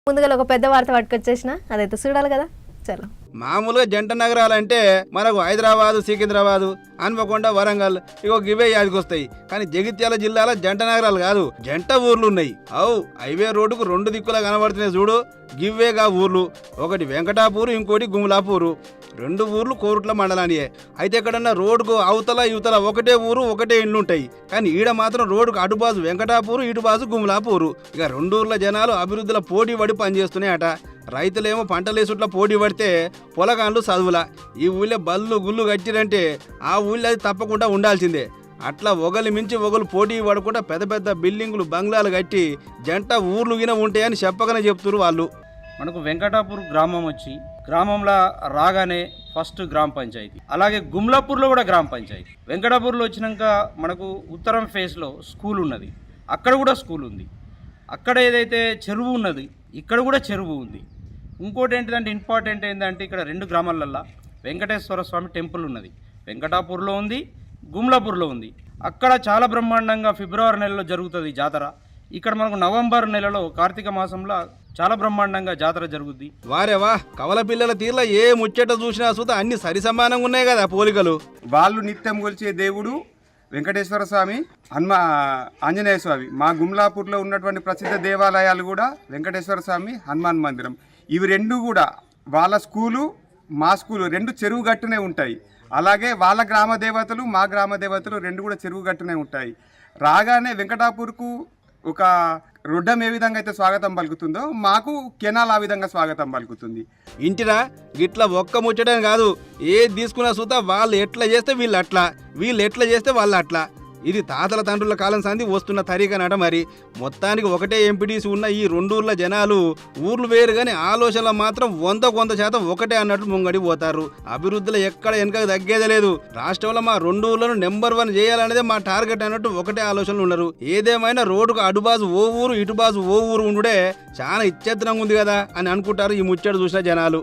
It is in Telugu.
ముందుగా ఒక పెద్ద వార్త పట్టుకొచ్చేసిన అదైతే చూడాలి కదా. చలో, మామూలుగా జంట నగరాలంటే మనకు హైదరాబాదు, సికింద్రాబాదు, హన్మకొండ, వరంగల్ ఇగో గివే యాదికొస్తాయి. కానీ జగిత్యాల జిల్లాలో జంట నగరాలు కాదు, జంట ఊర్లు ఉన్నాయి. అవు హైవే రోడ్డుకు 2 దిక్కులా కనబడుతున్నాయి చూడు, గివ్వేగా ఊర్లు. ఒకటి వెంకటాపూరు, ఇంకోటి గుమ్లాపూరు. 2 ఊర్లు కోరుట్ల మండలానియే. అయితే ఎక్కడన్నా రోడ్డుకు అవతల యువతల ఒకటే ఊరు, ఒకటే ఇండ్లు ఉంటాయి. కానీ ఈడ మాత్రం రోడ్డుకు అటుబాజు వెంకటాపూరు, ఇటుబాజు గుమ్లాపూరు. ఇక 2 ఊర్ల జనాలు అభివృద్ధిలో పోటీ పడి పనిచేస్తున్నాయట. రైతులేమో పంటలేసుట్లా పోటీ పడితే పొలగాన్లు చదువులా. ఈ ఊళ్ళో బళ్ళు గుళ్ళు కట్టిరంటే ఆ ఊళ్ళో అది తప్పకుండా ఉండాల్సిందే. అట్లా ఒకలి మించి ఒకరు పోటీ పడకుండా పెద్ద పెద్ద బిల్డింగులు, బంగ్లాలు కట్టి జంట ఊర్లు గిన ఉంటాయని చెప్పగానే చెప్తున్నారు వాళ్ళు. మనకు వెంకటాపూర్ గ్రామం వచ్చి గ్రామంలో రాగానే ఫస్ట్ గ్రామ పంచాయతీ, అలాగే గుమ్లాపూర్లో కూడా గ్రామ పంచాయతీ. వెంకటాపూర్లో వచ్చినాక మనకు ఉత్తరం ఫేస్లో స్కూల్ ఉన్నది, అక్కడ కూడా స్కూల్ ఉంది. అక్కడ ఏదైతే చెరువు ఉన్నది, ఇక్కడ కూడా చెరువు ఉంది. ఇంకోటి ఏంటిదంటే ఇంపార్టెంట్ ఏంటంటే ఇక్కడ 2 గ్రామాలల్లో వెంకటేశ్వర స్వామి టెంపుల్ ఉన్నది. వెంకటాపూర్లో ఉంది, గుమ్లాపూర్లో ఉంది. అక్కడ చాలా బ్రహ్మాండంగా ఫిబ్రవరి నెలలో జరుగుతుంది జాతర. ఇక్కడ మనకు నవంబర్ నెలలో కార్తీక మాసంలో చాలా బ్రహ్మాండంగా జాతర జరుగుద్ది. వారేవా కవల పిల్లల తీర్ల ఏ ముచ్చట చూసినా సుత అన్ని సరి సమానంగా ఉన్నాయి కదా పోలికలు. వాళ్ళు నిత్యం కొలిచే దేవుడు వెంకటేశ్వర స్వామి, ఆంజనేయ స్వామి. మా గుమ్లాపూర్లో ఉన్నటువంటి ప్రసిద్ధ దేవాలయాలు కూడా వెంకటేశ్వర స్వామి, హనుమాన్ మందిరం. ఇవి 2 కూడా వాళ్ళ స్కూలు, మా స్కూలు 2 చెరువు గట్టునే ఉంటాయి. అలాగే వాళ్ళ గ్రామ దేవతలు, మా గ్రామ దేవతలు 2 కూడా చెరువు గట్టునే ఉంటాయి. రాగానే వెంకటాపూర్కు ఒక రొడ్డం ఏ విధంగా అయితే స్వాగతం పలుకుతుందో మాకు కెనాల్ ఆ విధంగా స్వాగతం పలుకుతుంది. ఇంటిరా గిట్లా ఒక్క ముచ్చటం కాదు, ఏది తీసుకున్నా సుత వాళ్ళు ఎట్లా చేస్తే వీళ్ళు అట్లా, వీళ్ళు ఎట్లా చేస్తే వాళ్ళు అట్లా. ఇది తాతల తండ్రుల కాలం సంది వస్తున్న తరీకనట. మరి మొత్తానికి ఒకటే ఎంపీటీసీ ఉన్న ఈ 2 ఊర్ల జనాలు ఊర్లు వేరు కానీ ఆలోచనలు మాత్రం 100% ఒకటే అన్నట్లు ముంగడి పోతారు. అభివృద్ధిలో ఎక్కడ వెనక తగ్గేదే లేదు. రాష్ట్రంలో మా 2 ఊర్లను నెంబర్ 1 చేయాలనేదే మా టార్గెట్ అన్నట్టు ఒకటే ఆలోచనలు ఉన్నారు. ఏదేమైనా రోడ్డుకు అటుబాజు ఓ ఊరు, ఇటుబాజు ఓ ఊరు ఉండుడే చాలా ఇచ్చేతనంగా ఉంది కదా అని అనుకుంటారు ఈ ముచ్చట చూసిన జనాలు.